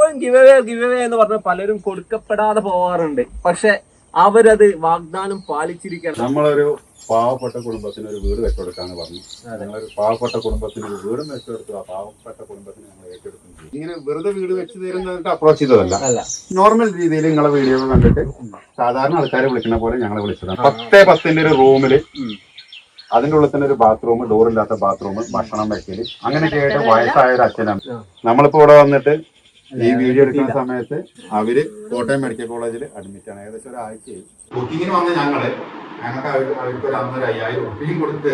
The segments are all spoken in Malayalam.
പലപ്പോഴും ഗിവ് അവേ എന്ന് പറഞ്ഞ പലരും കൊടുക്കപ്പെടാതെ പോവാറുണ്ട്. പക്ഷെ അവരത് വാഗ്ദാനം പാലിച്ചിരിക്കണം. നമ്മളൊരു പാവപ്പെട്ട കുടുംബത്തിന് ഒരു വീട് വെച്ചുകൊടുക്കാന്ന് പറഞ്ഞു. ഞങ്ങളൊരു പാവപ്പെട്ട കുടുംബത്തിന് ഒരു വീടും വെച്ചുകൊടുത്തു. ആ പാവപ്പെട്ട കുടുംബത്തിന് ഞങ്ങൾ ഏറ്റെടുക്കും ചെയ്യും. ഇങ്ങനെ വെറുതെ വീട് വെച്ച് തരുന്നതിട്ട് അപ്രോച്ച് ചെയ്തതല്ല. നോർമൽ രീതിയിൽ നിങ്ങളെ വീഡിയോ കണ്ടിട്ട് സാധാരണ ആൾക്കാരെ വിളിക്കുന്ന പോലെ ഞങ്ങളെ വിളിച്ചതാണ്. 10-10 ഒരു റൂമില് അതിന്റെ ഉള്ളിൽ തന്നെ ഒരു ബാത്റൂം, ഡോറില്ലാത്ത ബാത്റൂം, ഭക്ഷണം വെക്കല്, അങ്ങനെയൊക്കെ ആയിട്ട് വയസ്സായ ഒരു അച്ഛനാണ്. നമ്മളിപ്പോ ഇവിടെ വന്നിട്ട് ഈ വീഡിയോ എടുക്കുന്ന സമയത്ത് അവര് കോട്ടയം മെഡിക്കൽ കോളേജിൽ അഡ്മിറ്റ് ആണ്. ഏകദേശം ഒരാഴ്ചയായി. ബുക്കിങ്ങിന് വന്ന ഞങ്ങൾക്ക് അവർക്ക് ഒരു അന്നൊരു 5000 റുപ്യയും കൊടുത്ത്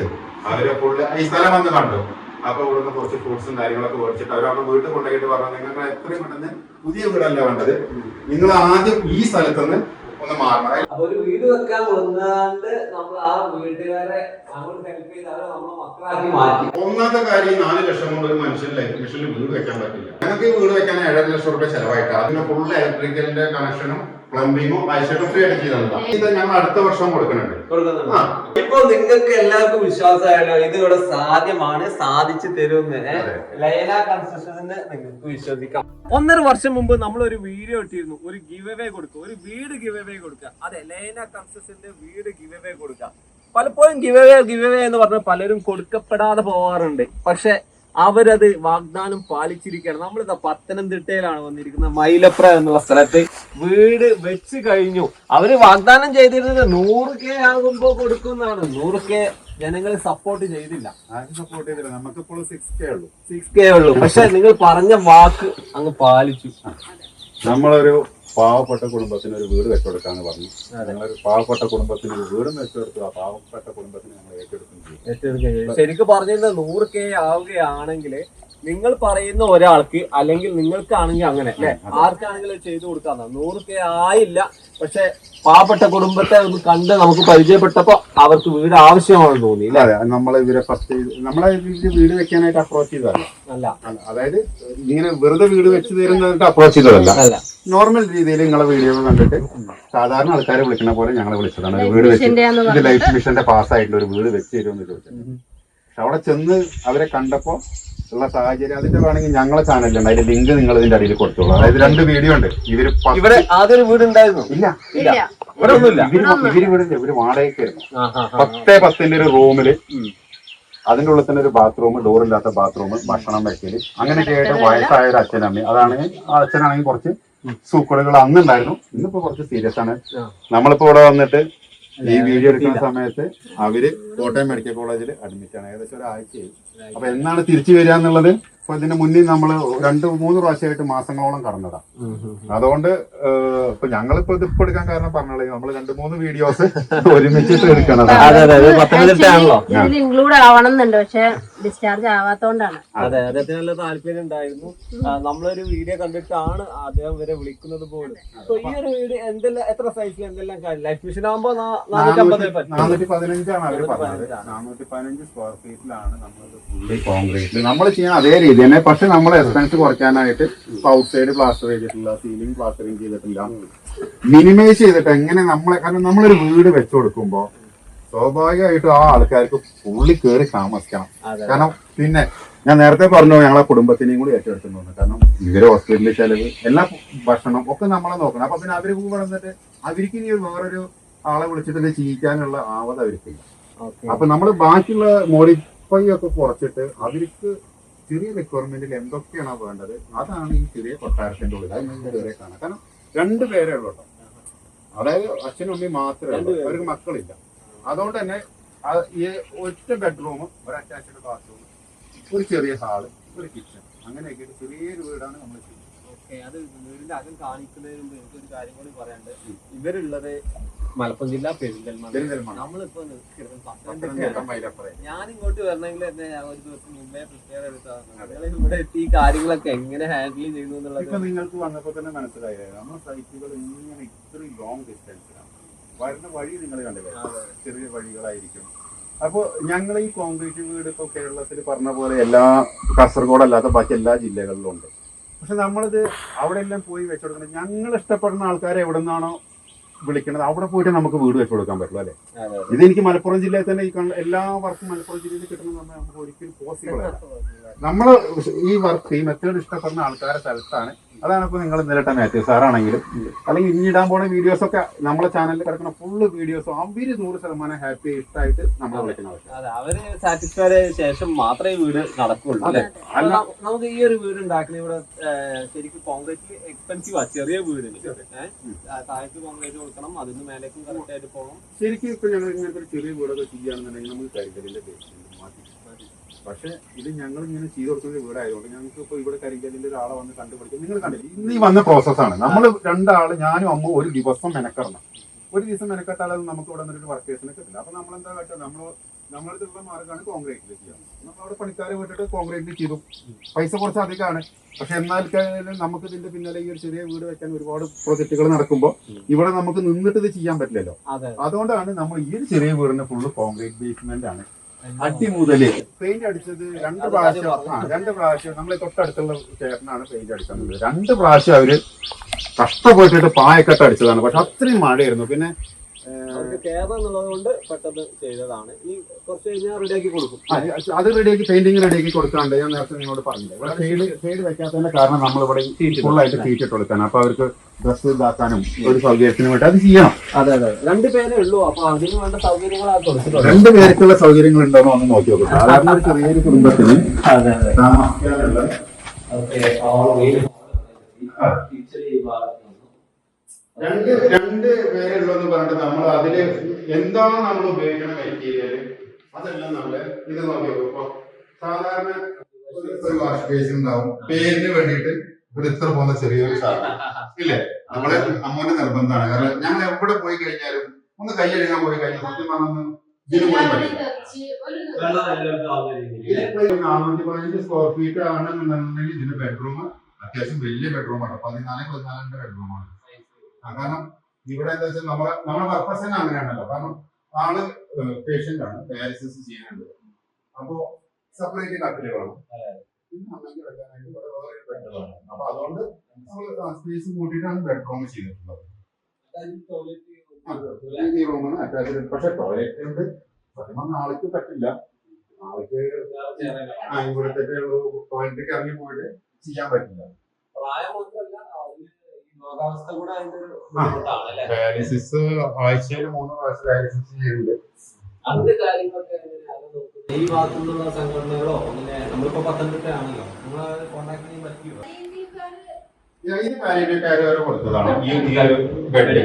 അവരെ ഫുള്ള് ഈ സ്ഥലം വന്ന് കണ്ടു. അപ്പൊ ഇവിടുന്ന് കുറച്ച് ഫ്രൂട്ട്സും കാര്യങ്ങളൊക്കെ മേടിച്ചിട്ട് അവരവിടെ വീട്ടിൽ കൊണ്ടുപോയിട്ട് പറഞ്ഞു, നിങ്ങൾക്ക് എത്രയും പെട്ടെന്ന് പുതിയ വീടല്ല വേണ്ടത്, നിങ്ങൾ ആദ്യം ഈ സ്ഥലത്തുനിന്ന് ഒന്ന് മാറണം. അപ്പൊ ഒരു വീട് വെക്കാൻ വന്നാണ്ട് നമ്മൾ ആ വീട്ടുകാരെ അങ്ങോട്ട് ഹെൽപ്പ് ചെയ്ത് അവരെ നമ്മളെ മക്കളാക്കി മാറ്റി. ഒന്നാമത്തെ കാര്യം 4 ലക്ഷം കൊണ്ട് ഒരു മനുഷ്യന് ലൈഫ് മിഷനിൽ വീട് വെക്കാൻ പറ്റില്ല. ഞങ്ങൾക്ക് ഈ വീട് വെക്കാൻ 7.5 ലക്ഷം രൂപ ചെലവായിട്ട് അതിന് ഫുൾ ഇലക്ട്രിക്കലിന്റെ കണക്ഷനും പ്ലംബിങ്ങും ആഴ്ചയും ഫ്രീ ആയിട്ട് ചെയ്തതാണ്. ഇത് ഞങ്ങൾ അടുത്ത വർഷം കൊടുക്കുന്നുണ്ട്. ഇപ്പൊ നിങ്ങൾക്ക് എല്ലാവർക്കും വിശ്വാസമായല്ലോ ഇത് ഇവിടെ സാധ്യമാണ്, സാധിച്ചു തരുമെന്ന്. ലൈന കൺസ്ട്രക്ഷന് നിങ്ങൾക്ക് വിശ്വസിക്കാം. 1.5 വർഷം മുമ്പ് നമ്മൾ ഒരു വീഡിയോ ഇട്ടിരുന്നു, ഒരു ഗിവ് അവേ കൊടുക്കുക, ഒരു വീട് ഗിവ് അവേ കൊടുക്കുക. അതെ, ലൈന കൺസ്ട്രക്ഷന്റെ വീട് ഗിവ് അവേ കൊടുക്കുക. പലപ്പോഴും ഗിവ് അവേ എന്ന് പറഞ്ഞ പലരും കൊടുക്കപ്പെടാതെ പോവാറുണ്ട്. പക്ഷെ അവരത് വാഗ്ദാനം പാലിച്ചിരിക്കുകയാണ്. നമ്മളിതാ പത്തനംതിട്ടയിലാണ് വന്നിരിക്കുന്നത്. മൈലപ്ര എന്നുള്ള സ്ഥലത്ത് വീട് വെച്ച് കഴിഞ്ഞു. അവര് വാഗ്ദാനം ചെയ്തിരുന്നത് 100K ആകുമ്പോ കൊടുക്കുന്നതാണ്. 100K ജനങ്ങൾ സപ്പോർട്ട് ചെയ്തില്ല. ആരും സപ്പോർട്ട് ചെയ്തില്ല. നമുക്കിപ്പോൾ 6K ഉള്ളൂ. പക്ഷെ നിങ്ങൾ പറഞ്ഞ വാക്ക് അങ്ങ് പാലിച്ചു. നമ്മളൊരു പാവപ്പെട്ട കുടുംബത്തിന് ഒരു വീട് വെച്ചുകൊടുക്കാന്ന് പറഞ്ഞു. ഞങ്ങളൊരു പാവപ്പെട്ട കുടുംബത്തിന് ഒരു വീടും വെച്ചുകൊടുത്തു. ആ പാവപ്പെട്ട കുടുംബത്തിന് ഞങ്ങൾ ഏറ്റെടുക്കും ചെയ്യും. ശരിക്കും പറഞ്ഞിരുന്നത് 100K ആവുകയാണെങ്കിൽ നിങ്ങൾ പറയുന്ന ഒരാൾക്ക്, അല്ലെങ്കിൽ നിങ്ങൾക്കാണെങ്കിൽ അങ്ങനെ അല്ലെ, ആർക്കാണെങ്കിലും ചെയ്തു കൊടുക്കാന്ന. 100K ആയില്ല. പക്ഷെ പാവപ്പെട്ട കുടുംബത്തെ ഒന്ന് കണ്ട് നമുക്ക് പരിചയപ്പെട്ടപ്പോ അവർക്ക് വീട് ആവശ്യമാണെന്ന് തോന്നി. അതെ, നമ്മളെ ഇവരെ ഫസ്റ്റ് നമ്മളെ വീട് വെക്കാനായിട്ട് അപ്രോച്ച് ചെയ്തതല്ല. അതായത് ഇങ്ങനെ വെറുതെ വീട് വെച്ച് തരുന്നതിട്ട് അപ്രോച്ച് ചെയ്തതല്ല. നോർമൽ രീതിയിൽ നിങ്ങളെ വീഡിയോ കണ്ടിട്ട് സാധാരണ ആൾക്കാരെ വിളിക്കുന്ന പോലെ ഞങ്ങളെ വിളിച്ചതാണ്. ഒരു വീട് വെച്ച് ഇത് ലൈഫ് മിഷന്റെ പാസ്സായിട്ടുള്ള ഒരു വീട് വെച്ച് തരുമെന്ന് ചോദിച്ചത്. പക്ഷെ അവിടെ ചെന്ന് അവരെ കണ്ടപ്പോ ഉള്ള സാഹചര്യം അതിന്റെ വേണമെങ്കിൽ ഞങ്ങളെ ചാനലുണ്ട്, അതിന്റെ ലിങ്ക് നിങ്ങൾ ഇതിന്റെ അടിയിൽ കൊടുത്തോളൂ. അതായത് 2 വീഡിയോ ഉണ്ട്. ഇവിടെ ആദ്യം വീട് ഉണ്ടായിരുന്നു? ഇല്ല, ഇവിടെ ഒന്നുമില്ല. ഇവര് വീടില്ല, ഇവര് വാടകയ്ക്കായിരുന്നു. 10-10 ഒരു റൂമില് അതിന്റെ ഉള്ളിൽ തന്നെ ഒരു ബാത്റൂം, ഡോറില്ലാത്ത ബാത്റൂം, ഭക്ഷണം വെക്കല്, അങ്ങനെയൊക്കെ ആയിട്ട് വയസ്സായ ഒരു അച്ഛനമ്മ. അതാണ് ആ അച്ഛനാണെങ്കിൽ കുറച്ച് സൂക്കടുകൾ അന്നുണ്ടായിരുന്നു. ഇന്നിപ്പോ കുറച്ച് സീരിയസ് ആണ്. നമ്മളിപ്പോ ഇവിടെ വന്നിട്ട് ഈ വീഡിയോ എടുക്കുന്ന സമയത്ത് അവര് കോട്ടയം മെഡിക്കൽ കോളേജിൽ അഡ്മിറ്റ് ആണ്. ഏകദേശം ഒരാഴ്ചയായി. അപ്പൊ എന്നാണ് തിരിച്ചു വരിക എന്നുള്ളത് ഇപ്പൊ ഇതിന്റെ മുന്നിൽ നമ്മള് 2-3 പ്രാവശ്യമായിട്ട് മാസങ്ങളോളം കടന്നതാ. അതുകൊണ്ട് ഇപ്പൊ ഞങ്ങളിപ്പോ ഇതിപ്പോ എടുക്കാൻ കാരണം പറഞ്ഞോളൂ, നമ്മള് 2-3 വീഡിയോസ് ഒരുമിച്ചിട്ട് എടുക്കണത്. ഇൻക്ലൂഡ് ആവണം എന്നുണ്ട്, പക്ഷെ ഡിസ്ചാർജ് ആവാത്തോണ്ടാണ്. അതെ, അദ്ദേഹത്തിന് നല്ല താല്പര്യം ഉണ്ടായിരുന്നു. നമ്മളൊരു വീഡിയോ കണ്ടിട്ടാണ് അദ്ദേഹം വരെ വിളിക്കുന്നത് പോലും. ഈ ഒരു വീട് എന്തെല്ലാം, എത്ര സൈസിൽ എന്തെല്ലാം ലൈഫ് മിഷൻ ആകുമ്പോ 415 ആണ് അവര് പറഞ്ഞത്. 415 സ്ക്വയർ ഫീറ്റിലാണ് നമ്മൾ കോൺക്രീറ്റ് നമ്മൾ ചെയ്യാൻ അതേ രീതി തന്നെ. പക്ഷെ നമ്മൾ എക്സ്പെൻസ് കുറയ്ക്കാനായിട്ട് ഔട്ട് സൈഡ് പ്ലാസ്റ്റർ ചെയ്തിട്ടില്ല, സീലിംഗ് പ്ലാസ്റ്ററിങ് ചെയ്തിട്ടില്ല, മിനിമൈസ് ചെയ്തിട്ട് എങ്ങനെ നമ്മളെ, കാരണം നമ്മളൊരു വീട് വെച്ചു കൊടുക്കുമ്പോ സ്വാഭാവികമായിട്ടും ആ ആൾക്കാർക്ക് ഉള്ളിൽ കയറി താമസിക്കണം. കാരണം പിന്നെ ഞാൻ നേരത്തെ പറഞ്ഞു ഞങ്ങളെ കുടുംബത്തിനെയും കൂടി ഏറ്റെടുക്കുന്നു. കാരണം ഇവര് ഹോസ്പിറ്റലിൽ ചെലവ്, എല്ലാ ഭക്ഷണം ഒക്കെ നമ്മളെ നോക്കണം. അപ്പൊ പിന്നെ അവര് വന്നിട്ട് അവർക്ക് ഇനി വേറൊരു ആളെ വിളിച്ചിട്ട് ചെയ്യിക്കാനുള്ള ആവത് അവർക്കില്ല. അപ്പൊ നമ്മൾ ബാക്കിയുള്ള മോഡിഫൈ ഒക്കെ കുറച്ചിട്ട് അവർക്ക് ചെറിയ റിക്വയർമെന്റിൽ എന്തൊക്കെയാണോ വേണ്ടത് അതാണ് ഈ ചെറിയ കൊട്ടാരത്തിന്റെ ഉള്ളിൽ. അത് നിങ്ങൾ കയറി കാണാം. കാരണം 2 പേരേ ഉള്ളൂ കേട്ടോ. അതായത് അച്ഛനും അമ്മയും മാത്രമേ ഉള്ളൂ, അവർക്ക് മക്കളില്ല. അതുകൊണ്ട് തന്നെ ഈ ഒറ്റ ബെഡ്റൂം, ഒരു അറ്റാച്ച്ഡ് ബാത്റൂം, ഒരു ചെറിയ ഹാള്, ഒരു കിച്ചൺ, അങ്ങനെയൊക്കെ ചെറിയൊരു വീടാണ് നമ്മൾ ചെയ്യുന്നത്. അത് വീടിന്റെ അകം കാണിക്കുന്നതിന് മുമ്പ് എനിക്കൊരു കാര്യം കൂടി പറയാനുണ്ട്. ഇവരുള്ളത് മലപ്പുറം ജില്ല പെരിന്തൽമണ്ണ. നമ്മളിപ്പോ ഞാൻ ഇങ്ങോട്ട് വരണമെങ്കിൽ തന്നെ ഒരു ദിവസം മുമ്പേ പ്രിപ്പയർ എടുത്താണ്. ഇവിടെ എത്തി ഈ കാര്യങ്ങളൊക്കെ എങ്ങനെ ഹാൻഡിൽ ചെയ്യുന്നു എന്നുള്ളത് നിങ്ങൾക്ക് വന്നപ്പോ തന്നെ മനസ്സിലായില്ലേ. നമ്മുടെ സൈറ്റുകൾ ഇങ്ങനെ ഇത്രയും ലോങ് ഡിസ്റ്റൻസിലാണ് വരുന്ന വഴി. നിങ്ങൾ കണ്ടില്ലേ, ചെറിയ വഴികളായിരിക്കും. അപ്പൊ ഞങ്ങൾ ഈ കോൺക്രീറ്റ് വീട് ഇപ്പൊ കേരളത്തിൽ പറഞ്ഞ പോലെ എല്ലാ കാസർഗോഡ് അല്ലാത്ത ബാക്കി എല്ലാ ജില്ലകളിലും ഉണ്ട്. പക്ഷെ നമ്മളിത് അവിടെ എല്ലാം പോയി വെച്ചുകൊടുക്കണം. ഞങ്ങൾ ഇഷ്ടപ്പെടുന്ന ആൾക്കാരെ എവിടെ നിന്നാണോ വിളിക്കുന്നത് അവിടെ പോയിട്ട് നമുക്ക് വീട് വെച്ചു കൊടുക്കാൻ പറ്റുള്ളൂ അല്ലെ. ഇതെനിക്ക് മലപ്പുറം ജില്ലയിൽ തന്നെ എല്ലാ വർക്കും മലപ്പുറം ജില്ലയിൽ കിട്ടുന്നത് നമുക്ക് ഒരിക്കലും പോസിബിൾ അല്ല. നമ്മൾ ഈ വർക്ക് ഈ മെത്തേഡ് ഇഷ്ടപ്പെടുന്ന ആൾക്കാരുടെ സ്ഥലത്താണ് അതാണ് ഇപ്പൊ നിങ്ങൾ ഇന്നലെ മാത്യു സാറാണെങ്കിലും അല്ലെങ്കിൽ ഇനി ഇടാൻ പോണ വീഡിയോസ് ഒക്കെ നമ്മളെ ചാനലിൽ കിടക്കുന്ന ഫുള്ള് വീഡിയോസും അവര് 100% ഹാപ്പി ഇഷ്ടമായിട്ട് നമ്മളെ വിളിക്കുന്നത്. അതെ, അവര് സാറ്റിസ്ഫൈഡ് ആയ ശേഷം മാത്രമേ വീട് നടക്കുള്ളൂ അല്ലെ. നമുക്ക് ഈ ഒരു വീട് ഉണ്ടാക്കുന്ന ഇവിടെ ശരിക്കും കോൺക്രീറ്റ് എക്സ്പെൻസീവ് ആ, ചെറിയ വീടിന് താഴേക്ക് കോൺക്രീറ്റ് കൊടുക്കണം, അതിന് മേലേക്കും കറക്റ്റ് ആയിട്ട് പോകണം. ശരിക്കും ഇപ്പൊ ഞങ്ങൾ ഇങ്ങനത്തെ ഒരു ചെറിയ വീടൊക്കെ ചെയ്യുകയാണെന്നുണ്ടെങ്കിൽ നമുക്ക് കരിങ്കലിന്റെ ബേസ്മെന്റ് മാറ്റി. പക്ഷെ ഇത് ഞങ്ങൾ ഇങ്ങനെ ചെയ്ത് കൊടുക്കുന്ന വീടായതുകൊണ്ട് ഞങ്ങൾക്ക് ഇപ്പൊ ഇവിടെ കരിങ്കലിന്റെ ഒരാളെ വന്ന് കണ്ടുപിടിക്കും. നിങ്ങൾ കണ്ടില്ല, ഇന്ന് ഈ വന്ന പ്രോസസ്സാണ്. നമ്മൾ രണ്ടാള് ഞാനും അമ്മ ഒരു ദിവസം മെനക്കെടണം. ഒരു ദിവസം മെനക്കെട്ടാൽ നമുക്ക് ഇവിടെ നിന്നൊരു വർക്കേഴ്സിനെ കിട്ടില്ല. അപ്പൊ നമ്മളെന്താ കാട്ടുക, നമ്മളടുത്തുള്ള മാർഗ്ഗമാണ് കോൺക്രീറ്റിൽ ചെയ്യുക. നമ്മൾ അവിടെ പണിക്കാരെ വിട്ടിട്ട് കോൺക്രീറ്റിൽ ചെയ്തു. പൈസ കുറച്ച് അധികമാണ്. പക്ഷെ എന്നാൽ നമുക്ക് ഇതിന്റെ പിന്നാലെ ഈ ഒരു ചെറിയ വീട് വെക്കാൻ ഒരുപാട് പ്രൊജക്ടുകൾ നടക്കുമ്പോൾ ഇവിടെ നമുക്ക് നിന്നിട്ട് ഇത് ചെയ്യാൻ പറ്റില്ലല്ലോ. അതുകൊണ്ടാണ് നമ്മൾ ഈ ഒരു ചെറിയ വീടിന്റെ ഫുള്ള് കോൺക്രീറ്റ് ബേസ്മെന്റ് ആണ്. അടി മുതല് പെയിന്റ് അടിച്ചത് 2 പ്രാവശ്യം നമ്മളെ തൊട്ടടുത്തുള്ള ചേട്ടനാണ് പെയിന്റ് അടിച്ചത്. 2 പ്രാവശ്യം അവര് കഷ്ടപ്പെട്ടിട്ട് പായക്കെട്ട് അടിച്ചതാണ്. പക്ഷെ അത്രയും മഴയായിരുന്നു. പിന്നെ കൊണ്ട് പെട്ടെന്ന് ചെയ്തതാണ്. ഈ കുറച്ച് കഴിഞ്ഞാൽ റെഡിയാക്കി കൊടുക്കും. അത് റെഡിയാക്കി പെയിന്റിങ് റെഡിയാക്കി കൊടുക്കാണ്ട് ഞാൻ നേരത്തെ നിങ്ങളോട് പറഞ്ഞില്ല. ഇവിടെ ഷെയ്ഡ് വെക്കാത്തതിന്റെ കാരണം നമ്മളിവിടെ ഫുള്ളായിട്ട് സീറ്റ് ഇട്ട് കൊടുക്കാൻ. അപ്പൊ അവർക്ക് ഡ്രസ് ഇതാക്കാനും ഒരു സൗകര്യത്തിനും വേണ്ടി അത് ചെയ്യണം. അതെ, 2 പേരേ ഉള്ളൂ. അപ്പൊ അതിന് വേണ്ട സൗകര്യങ്ങളാ കൊടുത്തിട്ടുണ്ട്. 2 പേർക്കുള്ള സൗകര്യങ്ങൾ ഉണ്ടോ എന്ന് നോക്കി നോക്കും. സാധാരണ ഒരു ചെറിയൊരു കുടുംബത്തിന് താമസിക്കാനുള്ള രണ്ട് പേരുള്ളതെന്ന് പറഞ്ഞിട്ട് നമ്മൾ അതില് എന്താണ് നമ്മൾ ഉപയോഗിക്കുന്ന മെറ്റീരിയൽ അതെല്ലാം നമ്മള് ഇത് നോക്കി നോക്കും. ഇപ്പൊ സാധാരണ ഒരു വാഷ് ബേസിൻ ഉണ്ടാവും, പേരിന് വേണ്ടിയിട്ട് ഒരു ഇത്ര പോകുന്ന ചെറിയൊരു സാധനം ഇല്ലേ, നമ്മളെ അമ്മൂന്റെ നിർബന്ധമാണ്. കാരണം ഞങ്ങൾ എവിടെ പോയി കഴിഞ്ഞാലും ഒന്ന് കൈ കഴുകാൻ പോയി കഴിഞ്ഞാൽ സത്യം പറഞ്ഞൊന്ന് ഇതിന് പോയി പറ്റില്ല. 415 സ്ക്വയർ ഫീറ്റ് ആണെന്നുണ്ടെങ്കിൽ ഇതിന്റെ ബെഡ്റൂം അത്യാവശ്യം വലിയ ബെഡ്റൂമാണ്. 14 ബെഡ്റൂമാണ്. കാരണം ഇവിടെ എന്താ വെച്ചാൽ നമ്മളെ പർപ്പസ് തന്നെ അങ്ങനെയാണല്ലോ. കാരണം ആള് പേഷ്യന്റ് ആണ്, ഡയാലിസിസ് ചെയ്യാനുണ്ട്. അപ്പോ സെപ്പറേറ്റ് കട്ടില് വേണം, പിന്നെ അമ്മയ്ക്ക് കിടക്കാനായിട്ട് ഇവിടെ വേറൊരു ബെഡ് വേണം. അപ്പൊ അതുകൊണ്ട് നമ്മൾ സ്പേസ് കൂട്ടിയിട്ടാണ് ബെഡ്റൂം ചെയ്തിട്ടുള്ളത്. ഈ റൂമിന് അറ്റാച്ച്ഡ്. പക്ഷെ ടോയ്ലറ്റ് ഉണ്ട്. സത്യം പറഞ്ഞ ആൾക്ക് പറ്റില്ല. ആൾക്ക് ഇവിടുത്തെ ടോയ്ലറ്റിലേക്ക് ഇറങ്ങി പോയിട്ട് ചെയ്യാൻ പറ്റില്ല. ഡയാലിസിസ് ആഴ്ചയിൽ 3 പ്രാവശ്യം ഡയാലിസിസ് ചെയ്യുന്നുണ്ട്. ഈ ഭാഗത്തുള്ള സംഘടനകളോ അങ്ങനെ നമ്മളിപ്പോ പത്തനംതിട്ടയാണല്ലോ, നമ്മളെ കോൺടാക്ട് ചെയ്യാൻ പറ്റിയോ? ഇത് പാലിയേറ്റീവ് കൊടുത്തതാണ് ഈ ഒരു ബെഡ്.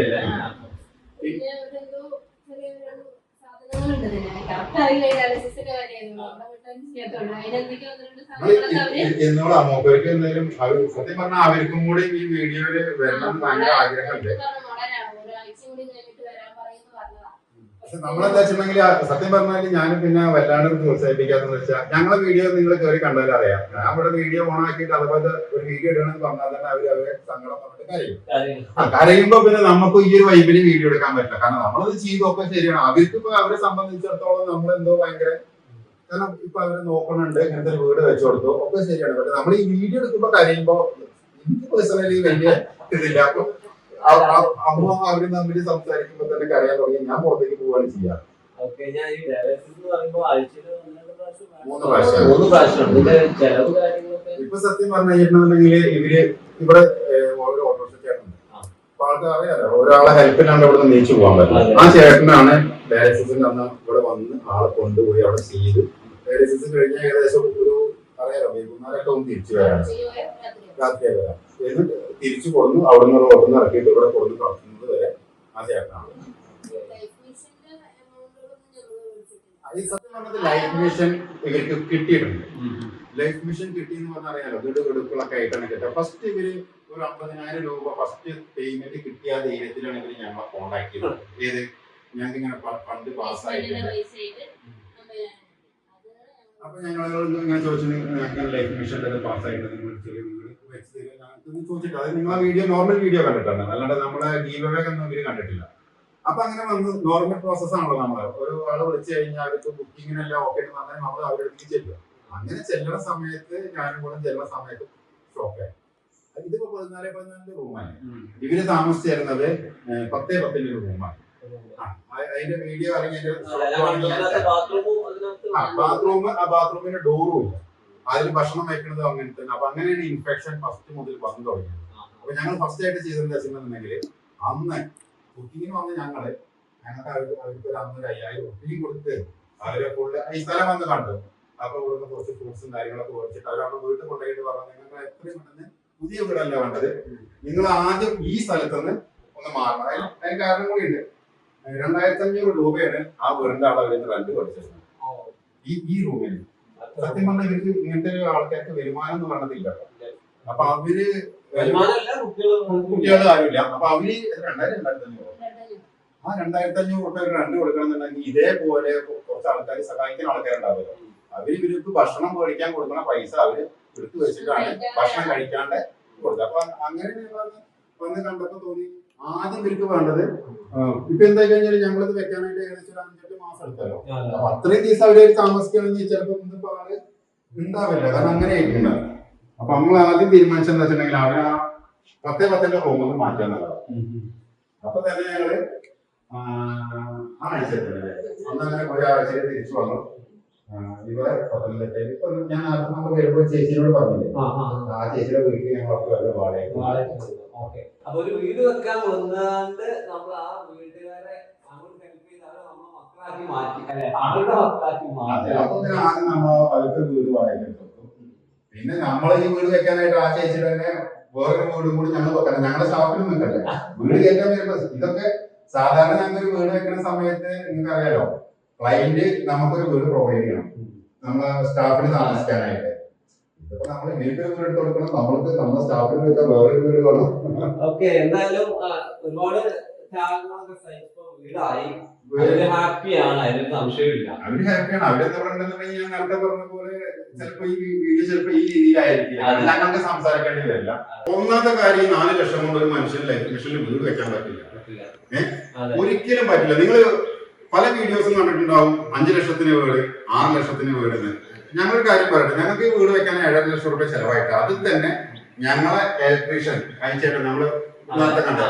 എന്നോട് മൂപ്പർക്ക് എന്തെങ്കിലും സത്യം പറഞ്ഞാൽ അവർക്കും കൂടി ഈ വീഡിയോയില് വരണം ഭയങ്കര ആഗ്രഹമുണ്ട്. പക്ഷെ നമ്മളെന്താ വെച്ചിട്ടുണ്ടെങ്കിൽ സത്യം പറഞ്ഞാല് ഞാനും പിന്നെ വല്ലാണ്ട് പ്രോത്സാഹിപ്പിക്കാന്ന് വെച്ചാൽ ഞങ്ങളെ വീഡിയോ നിങ്ങൾ കയറി കണ്ടാലും അറിയാം. ഞാൻ ഇവിടെ വീഡിയോ ഓൺ ആക്കിയിട്ട് അതുപോലെ ഒരു വീഡിയോ ഇടണമെന്ന് പറഞ്ഞാൽ തന്നെ അവരെ സങ്കടം പറഞ്ഞിട്ട് കരയും. കരയുമ്പോ പിന്നെ നമുക്ക് ഈ ഒരു വൈബിന് വീഡിയോ എടുക്കാൻ പറ്റില്ല. കാരണം നമ്മളത് ചെയ്തൊക്കെ ശരിയാണ്. അവർക്കിപ്പോ അവരെ സംബന്ധിച്ചിടത്തോളം നമ്മളെന്തോ ഭയങ്കര, കാരണം ഇപ്പൊ അവര് നോക്കണുണ്ട് ഇങ്ങനത്തെ ഒരു വീട് വെച്ചു കൊടുത്തു ഒക്കെ ശരിയാണ്. പക്ഷെ നമ്മൾ ഈ വീഡിയോ എടുക്കുമ്പോ കരയുമ്പോ എനിക്ക് പേഴ്സണലി വലിയ ഇതില്ല. അപ്പൊ അമ്മ അവര് തമ്മിൽ സംസാരിക്കുമ്പോ തന്നെ കരയാൻ തുടങ്ങി. ഞാൻ പുറത്തേക്ക് പോവാണ് ചെയ്യാറ്. 3 പ്രാവശ്യം. ഇപ്പൊ സത്യം പറഞ്ഞു കഴിഞ്ഞിട്ടുണ്ടെങ്കിൽ ഇവര് ഇവിടെ ഓരോ ഓട്ടോറിക്ഷ ചേട്ടനുണ്ട്. അപ്പൊ ആൾക്ക് അറിയാലോ ഒരാളെ ഹെൽപ്പില്ലാണ്ട് ഇവിടെ നിന്ന് നീച്ചു പോകാൻ പറ്റില്ല. ആ ചേട്ടനാണ് ഡയാലിസിസിന്റെ അന്ന് ഇവിടെ വന്ന് ആളെ കൊണ്ടുപോയി അവിടെ ചെയ്ത് ഡയാലിസിസ് കഴിഞ്ഞ ഏകദേശം ഒരു അറിയാലോ വൈകുന്നേരമൊക്കെ ഒന്ന് തിരിച്ചു വരാണ്, രാത്രിയായി വരാം. എന്നിട്ട് തിരിച്ചു കൊടുന്നു അവിടെ നിന്ന് റോഡിൽ ഇറക്കിയിട്ട് ഇവിടെ കൊടുന്ന് കളക്കുന്നത് വരെ ആ ചേട്ടനാണ്. ഈ സത്യം പറഞ്ഞത് ലൈഫ് മിഷൻ ഇവർക്ക് കിട്ടിയിട്ടുണ്ട്. ലൈഫ് മിഷൻ കിട്ടിയെന്ന് പറഞ്ഞാൽ അറിയാലോ വീട് വെടുക്കളൊക്കെ ആയിട്ടാണ് കിട്ടുക. ഫസ്റ്റ് ഇവര് ഒരു 50,000 രൂപ ഫസ്റ്റ് പേയ്മെന്റ് കിട്ടിയ ധൈര്യത്തിലാണ് ഇവര് ഞങ്ങളെ കോണ്ടാക്ട് ചെയ്തത്. ഏത് ഞങ്ങൾക്ക് ഇങ്ങനെ ഫണ്ട് പാസ്സായിട്ടുണ്ട്. അപ്പൊ ഞങ്ങളോട് ഇങ്ങനെ ചോദിച്ചു ലൈഫ് മിഷൻ്റെ പാസ്സായിട്ട് നിങ്ങൾ ചെറിയ ചോദിച്ചിട്ട് അത് നിങ്ങളെ വീഡിയോ നോർമൽ വീഡിയോ കണ്ടിട്ടാണ്, അല്ലാണ്ട് നമ്മളെ ഗീവവേ ഒന്നും ഇവര് കണ്ടിട്ടില്ല. അപ്പൊ അങ്ങനെ വന്ന് നോർമൽ പ്രോസസ് ആണല്ലോ. നമ്മള് ഒരു ആള് വിളിച്ചു കഴിഞ്ഞാൽ അവർക്ക് ബുക്കിങ്ങിനെല്ലാം ഓക്കെ എന്ന് പറഞ്ഞാൽ നമ്മൾ അവരുടെ അടുത്തേക്ക് ചെല്ലുക. അങ്ങനെ ചെല്ലുന്ന സമയത്ത് ഞാനും കൂടെ ചെല്ലുന്ന സമയത്ത് ഷോക്കായി. ഇതിപ്പോ 14 റൂമാണ്. ഇവര് താമസിച്ചിരുന്നത് 10 റൂമാണ്. അതിന്റെ വീഡിയോ അല്ലെങ്കിൽ ബാത്റൂമിന്റെ ഡോറും ഇല്ല, അതിൽ ഭക്ഷണം വയ്ക്കുന്നത് അങ്ങനെ തന്നെ. അപ്പൊ അങ്ങനെയാണ് ഇൻഫെക്ഷൻ ഫസ്റ്റ് മുതൽ വന്നു തുടങ്ങിയത്. അപ്പൊ ഞങ്ങൾ ഫസ്റ്റ് ആയിട്ട് ചെയ്തത് വെച്ചിട്ടുണ്ടെങ്കിൽ അന്ന് കുക്കിങ്ങിന് വന്ന് ഞങ്ങൾക്ക് അവർക്ക് ഒരു അന്ന് 5000 റുപ്യ കൊടുത്ത് അവരെ ഫുള്ള് ഈ സ്ഥലം വന്ന് കണ്ടു. അപ്പൊ ഇവിടുന്ന് കുറച്ച് ഫ്രൂട്ട്സും കാര്യങ്ങളൊക്കെ മേടിച്ചിട്ട് അവരവിടെ വീട്ടിൽ കൊണ്ടുപോയിട്ട് പറഞ്ഞു നിങ്ങൾ എത്രയും പെട്ടെന്ന് പുതിയ വീടല്ല വേണ്ടത്, നിങ്ങൾ ആദ്യം ഈ സ്ഥലത്തുനിന്ന് ഒന്ന് മാറണം. അതിന് കാരണം കൂടി ഉണ്ട്. 2500 രൂപയാണ് ആ വീടിന്റെ ആളെ അവര് റെന്റ് കൊടുത്തിരുന്നത് ഈ റൂമിൽ. സത്യം പറഞ്ഞാൽ ഇവർക്ക് ഇങ്ങനത്തെ ഒരു ആൾക്കാർക്ക് വരുമാനം എന്ന് പറഞ്ഞതില്ല. അപ്പൊ അവര് കുട്ടികൾ ആരുമില്ല. അപ്പൊ അവര് 2500 ആ 2500 രൂപ റെന്റ് കൊടുക്കണമെന്നുണ്ടെങ്കിൽ ഇതേപോലെ കുറച്ച് ആൾക്കാർ സഹായിക്കുന്ന ആൾക്കാരുണ്ടാവില്ല. ഇവർക്ക് ഭക്ഷണം മേടിക്കാൻ കൊടുക്കുന്ന പൈസ അവര് എടുത്തു വെച്ചിട്ടാണ് ഭക്ഷണം കഴിക്കാണ്ട് കൊടുത്തത്. അപ്പൊ അങ്ങനെ വന്ന് കണ്ടപ്പോ തോന്നി ആദ്യം ഇവർക്ക് വേണ്ടത് ഇപ്പൊ എന്താ കഴിഞ്ഞാൽ ഞങ്ങളിത് വെക്കാനായിട്ട് ഏകദേശം ഒരു 5-8 മാസം എടുത്തല്ലോ. അപ്പൊ അത്രയും ദിവസം അവര് താമസിക്കണമെങ്കിൽ ചിലപ്പോ ഇന്നിപ്പോ ആള് ഉണ്ടാവില്ല. കാരണം അങ്ങനെ ആയിട്ടുണ്ടാവും. അപ്പൊ നമ്മൾ ആദ്യം തീരുമാനിച്ചെന്ന് വെച്ചിട്ടുണ്ടെങ്കിൽ അവര് ആ 10-10 റൂമിൽ മാറ്റാന്നുള്ളതാണ്. അപ്പൊ തന്നെ ഞങ്ങള് ആഴ്ച അന്നങ്ങനെ ഒരാഴ്ചയിൽ തിരിച്ചു വന്നു. ഇവിടെ പത്തനംതിട്ടയിൽ ഇപ്പൊ ഞാൻ നമ്മൾ വരുമ്പോ ചേച്ചിയോട് പറഞ്ഞില്ലേ, ആ ചേച്ചിയുടെ വീട്ടിൽ ഞങ്ങളൊക്കെ വല്ല വാടക. അപ്പൊ ഒരു വീട് വെക്കാൻ വന്നാണ്ട് നമ്മൾ ആ വീട്ടുകാരെ അങ്ങോട്ട് ഹെൽപ്പ് ചെയ്ത് അവരെ നമ്മുടെ മക്കളാക്കി മാറ്റി, അല്ലെ അവരുടെ മക്കളാക്കി മാറ്റി. അപ്പൊ ആദ്യം നമ്മൾ അവർക്ക് വീട് വാടക എടുത്തു. പിന്നെ നമ്മൾ ഈ വീട് വെക്കാനായിട്ട് ആ ചേച്ചിയുടെ തന്നെ വേറൊരു വീടും കൂടി ഞങ്ങൾ വെക്കണം. ഞങ്ങളുടെ സ്റ്റാഫിനും നിൽക്കട്ടെ വീട് കയറ്റാൻ വരുമ്പോ ഇതൊക്കെ സാധാരണ ഞങ്ങൾക്ക് വീട് വെക്കുന്ന സമയത്ത് നിങ്ങൾക്ക് അറിയാലോ, ക്ലയന്റ് നമുക്കൊരു വീട് പ്രൊവൈഡ് ചെയ്യണം നമ്മളെ സ്റ്റാഫിന് താമസിക്കാനായിട്ട്. ഇതിപ്പോ നമ്മൾ ഇങ്ങനത്തെ വീട് എടുത്ത് കൊടുക്കണം, നമ്മൾക്ക് നമ്മുടെ സ്റ്റാഫിന് വെക്കാൻ വേറൊരു വീട് വേണം. ഓക്കെ, എന്തായാലും ഒരുപാട് ത്യാഗങ്ങളൊക്കെ സഹിച്ചപ്പോ വീടായി. ഹാപ്പിയാണ്, അതിനൊരു സംശയമില്ല. അവര് ഹാപ്പിയാണ്. അവരെന്താ പറഞ്ഞിട്ടുണ്ടെങ്കിൽ ഞാൻ നേരത്തെ പറഞ്ഞ പോലെ ചിലപ്പോ ഈ വീഡിയോ ചിലപ്പോ ഈ രീതിയിലായിരിക്കില്ല, ഞങ്ങൾക്ക് സംസാരിക്കേണ്ടി വരില്ല. ഒന്നാമത്തെ കാര്യം 4 ലക്ഷം കൊണ്ട് ഒരു മനുഷ്യന് ലൈഫ് മിഷനിൽ വീട് വെക്കാൻ പറ്റില്ല. ഒരിക്കലും പറ്റില്ല. നിങ്ങൾ പല വീഡിയോസും കണ്ടിട്ടുണ്ടാവും 5 ലക്ഷത്തിന് വീട്, 6 ലക്ഷത്തിന് വീട്. ഞങ്ങളൊരു കാര്യം പറയട്ടെ, ഞങ്ങൾക്ക് ഈ വീട് വെക്കാൻ 7.5 ലക്ഷം രൂപ ചെലവായിട്ട് അതിൽ തന്നെ ഞങ്ങളെ ഇലക്ട്രീഷ്യൻ അയച്ചേട്ടോ നമ്മള് നേരത്തെ കണ്ട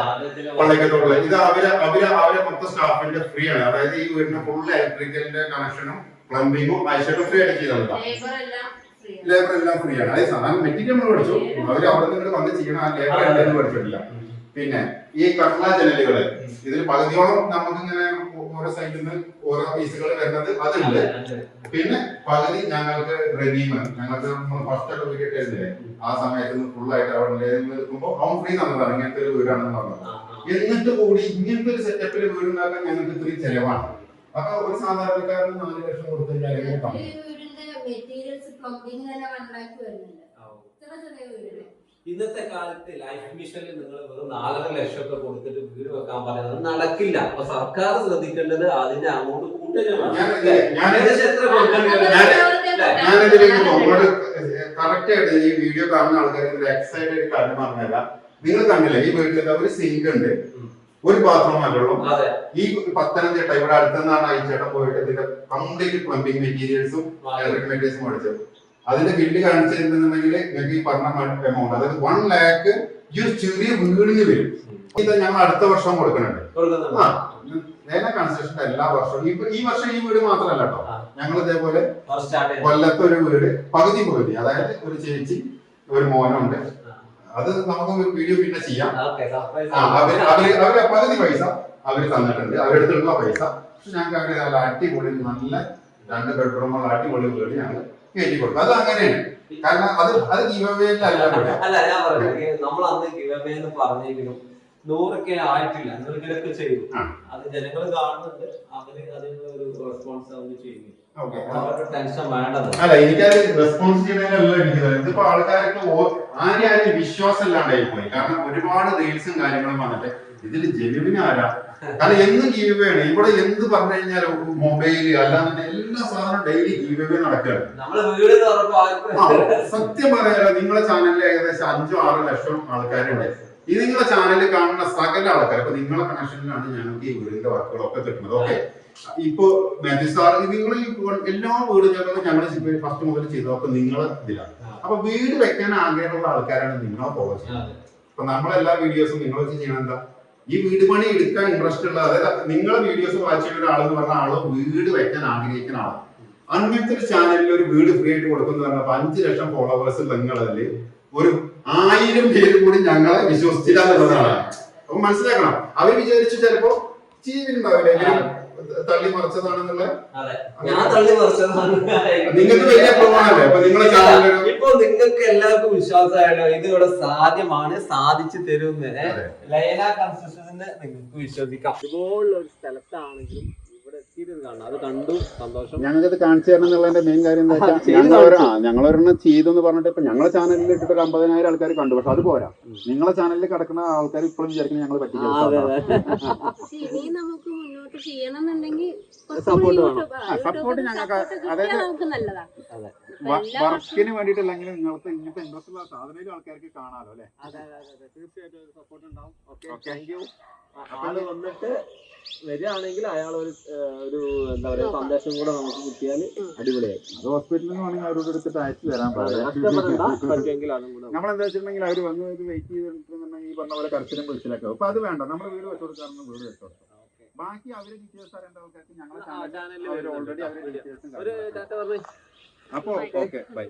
പള്ളിക്കത്തോടുള്ള ഇത് അവരെ മൊത്തം സ്റ്റാഫിന്റെ ഫ്രീ ആണ്. അതായത് ഈ വീടിന്റെ ഫുൾ ഇലക്ട്രിക്കലിന്റെ കണക്ഷനും പ്ലംബിങ്ങും അയച്ചിട്ട് ഫ്രീ ആയിട്ട് ചെയ്തതാണ്. ലേബർ എല്ലാം ഫ്രീ ആണ്. അതായത് സാധാരണ മെറ്റീരിയൽ നമ്മൾ പഠിച്ചു, അവര് അവിടെ നിന്ന് വന്ന് ചെയ്യണം. ആ ലേബർ എന്തായാലും പഠിച്ചിട്ടില്ല. പിന്നെ ഈ കട്ട്ള ജനലുകള് ഇതിൽ പകുതിയോളം നമുക്ക് ഇങ്ങനെ ഓരോ സൈഡിൽ നിന്ന് ഓരോ പീസുകൾ വരുന്നത് അതുണ്ട്. പിന്നെ പകുതി ഞങ്ങൾക്ക് റെനീമ് ഞങ്ങൾക്ക് നമ്മൾ ഫസ്റ്റ് ഒക്കെ വീട്ടിട്ടിരുന്നില്ലേ, ആ സമയത്ത് ഫുൾ ആയിട്ട് അവിടെ നിൽക്കുമ്പോൾ അവൻ ഫ്രീ തന്നതാണ്. ഇങ്ങനത്തെ ഒരു വീടാണെന്ന് പറഞ്ഞത്. എന്നിട്ട് കൂടി ഇങ്ങനത്തെ ഒരു സെറ്റപ്പിൽ വീട് ഉണ്ടാക്കാൻ ഞങ്ങൾക്ക് ഇത്രയും ചെലവാണ്. അപ്പൊ ഒരു സാധാരണക്കാരന് 4 ലക്ഷം കൊടുത്തു കഴിഞ്ഞാൽ ഇന്നത്തെ കാലത്ത് ലൈഫ് മിഷനിൽ നിങ്ങൾ വെറും 4.5 ലക്ഷം ഒക്കെ കൊടുത്തിട്ട് വീട് വെക്കാൻ പറയുന്നത് നടക്കില്ല. അപ്പൊ സർക്കാർ ശ്രദ്ധിക്കേണ്ടത് അതിന്റെ അങ്ങോട്ട് കറക്റ്റ് ആയിട്ട് ഈ വീഡിയോ കാണുന്ന ആൾക്കാർക്ക് എക്സൈഡ് ആയിട്ട് കാര്യം പറഞ്ഞല്ല. നിങ്ങൾ കണ്ടില്ല ഈ വീട്ടിൽ ഒരു സിങ്ക് ഉണ്ട്, ഒരു ബാത്റൂം അല്ലുള്ളൂ. ഈ പത്തനംതിട്ട ഇവിടെ അടുത്തുനിന്നാണ് അയച്ചേട്ടൻ പോയിട്ട് ഇതിന്റെ കംപ്ലീറ്റ് പ്ലംബിംഗ് മെറ്റീരിയൽസും ഇലക്ട്രിക് മെറ്റീരിയൽസും മേടിച്ചത്. അതിന്റെ ബില്ല് കാണിച്ചിരുന്നുണ്ടെങ്കിൽ നിങ്ങൾക്ക് ഈ പറഞ്ഞ എമൗണ്ട്, അതായത് 1 lakh ഈ ഒരു ചെറിയ വീടിന് വരും. ഇത് ഞങ്ങൾ അടുത്ത വർഷം കൊടുക്കുന്നുണ്ട്. കൺസ്ട്രക്ഷന്റെ എല്ലാ വർഷവും ഈ വർഷം ഈ വീട് മാത്രമല്ല കേട്ടോ, ഞങ്ങൾ ഇതേപോലെ കൊല്ലത്തെ ഒരു വീട് പകുതി, അതായത് ഒരു ചേച്ചി ഒരു മോനുണ്ട്. അത് നമുക്ക് വീഡിയോ പിന്നെ ചെയ്യാം. അവര് പകുതി പൈസ അവര് തന്നിട്ടുണ്ട്, അവരെടുത്തുള്ള പൈസ. പക്ഷെ ഞങ്ങൾക്ക് അവര് നല്ല അടിപൊളി നല്ല 2 ബെഡ്റൂമുള്ള അടിപൊളി വീട് ഞങ്ങൾ കയറ്റി കൊടുക്കും. അത് അങ്ങനെയാണ്. കാരണം അത് ഗിവവേയിലല്ല. അല്ല, ഞാൻ പറഞ്ഞു നമ്മൾ അന്ന് ഗിവവേ എന്ന് പറഞ്ഞെങ്കിലും 100K ആയിട്ടില്ല. 100K ചെയ്തു. അത് ജനങ്ങൾ കാണുന്നുണ്ട്, അവര് അതിനുള്ള ഒരു റെസ്പോൺസ് അവർ ചെയ്യുന്നു. ടെൻഷൻ വേണ്ടത് അല്ല, എനിക്കത് റെസ്പോൺസ് ചെയ്യുന്നതിനല്ല എനിക്ക് തരുന്നത്. ഇതിപ്പോ ആൾക്കാർക്ക് ആരും വിശ്വാസം ഇല്ലാണ്ടായി പോയി. കാരണം ഒരുപാട് റീൽസും കാര്യങ്ങളും വന്നിട്ട് ഇതിൽ ജെനുവിന് ആരാ? കാരണം എന്നും ഗീവേ ഇവിടെ എന്ത് പറഞ്ഞു കഴിഞ്ഞാലും മൊബൈല് അല്ലാതെ എല്ലാ സാധനവും ഡെയിലി ഗീവേ നടക്കുകയാണ്. സത്യം പറയാലോ, നിങ്ങളെ ചാനലിൽ ഏകദേശം 5-6 ലക്ഷം ആൾക്കാരുണ്ട്. ഇത് നിങ്ങളെ ചാനലിൽ കാണുന്ന സകല ആൾക്കാർ ഇപ്പൊ നിങ്ങളെ കണക്ഷനിലാണ് ഞങ്ങൾക്ക് ഈ വീടിന്റെ വർക്കുകളൊക്കെ കിട്ടുന്നത്. ഓക്കെ, ഇപ്പൊ മാത്യു സാർ നിങ്ങൾ എല്ലാ വീടുകളും ഞങ്ങൾ ഫസ്റ്റ് മുതൽ ചെയ്തതൊക്കെ നിങ്ങൾ ഇതിലാണ്. അപ്പൊ വീട് വെക്കാൻ ആഗ്രഹമുള്ള ആൾക്കാരാണ് നിങ്ങളെ ഫോളോ ചെയ്യുന്നത്. അപ്പൊ നമ്മളെല്ലാ വീഡിയോസും നിങ്ങൾ വെച്ച് ചെയ്യണം എന്താ, ഈ വീട് പണി എടുക്കാൻ ഇൻട്രസ്റ്റ് ഉള്ള, അതായത് നിങ്ങളെ വീഡിയോസ് വാച്ച് ചെയ്യുന്ന ഒരാളെന്ന് പറഞ്ഞ ആള് വീട് വെക്കാൻ ആഗ്രഹിക്കുന്ന ആളാണ്. അങ്ങനത്തെ ഒരു ചാനലിൽ ഒരു വീട് ഫ്രീ ആയിട്ട് കൊടുക്കുന്ന പറഞ്ഞപ്പോ 5 ലക്ഷം ഫോളോവേഴ്സ് നിങ്ങളതിൽ ഒരു 1000 പേര് കൂടി ഞങ്ങളെ വിശ്വസിച്ചില്ല എന്നുള്ളതാണ്. അപ്പൊ മനസ്സിലാക്കണം, അവർ വിചാരിച്ചു ചിലപ്പോ ജീവിണ്ടാവില്ലെങ്കിലും തള്ളി മറിച്ചതാണെന്നുള്ള. ഞാൻ തള്ളി മറിച്ചതാണ്. നിങ്ങൾക്ക് വലിയ പ്രമാണല്ലേ അപ്പൊ നിങ്ങളെ ചാനലിൽ ഇപ്പൊ നിങ്ങൾക്ക് എല്ലാവർക്കും വിശ്വാസമായല്ലോ ഇത് ഇവിടെ സാധ്യമാണ്, സാധിച്ചു തരുമെന്ന്. ലൈന കൺസ്ട്രക്ഷന് നിങ്ങൾക്ക് വിശ്വസിക്കാം. ഇതുപോലുള്ള ഒരു സ്ഥലത്താണെങ്കിലും ഇവിടെ എത്തിയത് കാണാം, അത് കണ്ടു സന്തോഷം. ഞങ്ങൾക്ക് കാണിച്ചു തരണം എന്നുള്ളതിന്റെ മെയിൻ കാര്യം എന്താ വെച്ചാൽ ഞങ്ങളൊരെണ്ണം ചെയ്തെന്ന് പറഞ്ഞിട്ട് ഇപ്പൊ ഞങ്ങളെ ചാനലിൽ ഇട്ടിട്ട് 50,000 ആൾക്കാർ കണ്ടു. പക്ഷെ അത് പോരാ, നിങ്ങളെ ചാനലിൽ കിടക്കുന്ന ആൾക്കാർ ഇപ്പോഴും വിചാരിക്കുന്നത് ഞങ്ങൾ പറ്റില്ല. ഇനി നമുക്ക് മുന്നോട്ട് ചെയ്യണമെന്നുണ്ടെങ്കിൽ സപ്പോർട്ട് വേണം. സപ്പോർട്ട് ഞങ്ങൾക്ക് അതായത് നമുക്ക് നല്ലതാണ്. വർക്കിന് വേണ്ടിയിട്ടല്ലെങ്കിലും നിങ്ങൾക്ക് ഇങ്ങനത്തെ ഇൻട്രസ്റ്റ് ഉള്ള സാധനയിലും ആൾക്കാർക്ക് കാണാലോ അല്ലെ. തീർച്ചയായിട്ടും സപ്പോർട്ട് ഉണ്ടാവും. Okay, thank you. ആള് വന്നിട്ട് വരികയാണെങ്കിൽ അയാൾ ഒരു എന്താ പറയാ സന്ദേശം കൂടെ നമുക്ക് കിട്ടിയാൽ അടിപൊളിയായി. അത് ഹോസ്പിറ്റലിൽ നിന്ന് വേണമെങ്കിൽ അവരോട് എടുത്തിട്ട് അയച്ചു തരാൻ പറ്റുമെങ്കിൽ അതും കൂടെ. നമ്മളെന്താ വെച്ചിട്ടുണ്ടെങ്കിൽ അവർ വന്ന് ഇത് വെയിറ്റ് ചെയ്തിട്ടുണ്ടെങ്കിൽ ഈ പറഞ്ഞ പോലെ കരച്ചിലും വിളിച്ചിലൊക്കെ. അപ്പൊ അത് വേണ്ട, നമ്മുടെ വീട് വെച്ചു കൊടുക്കാറുണ്ട്, വീട് വെച്ചു കൊടുക്കാം. ബാക്കി അവര് ഡീറ്റെയിൽസ് അറിയേണ്ട ആൾക്കാർക്ക് ഞങ്ങളെ ചാനലിൽ ഓൾറെഡി അവര് ഡീറ്റെയിൽസും. ഒരു ടാറ്റ പറഞ്ഞു. അപ്പൊ ഓക്കെ ബൈ.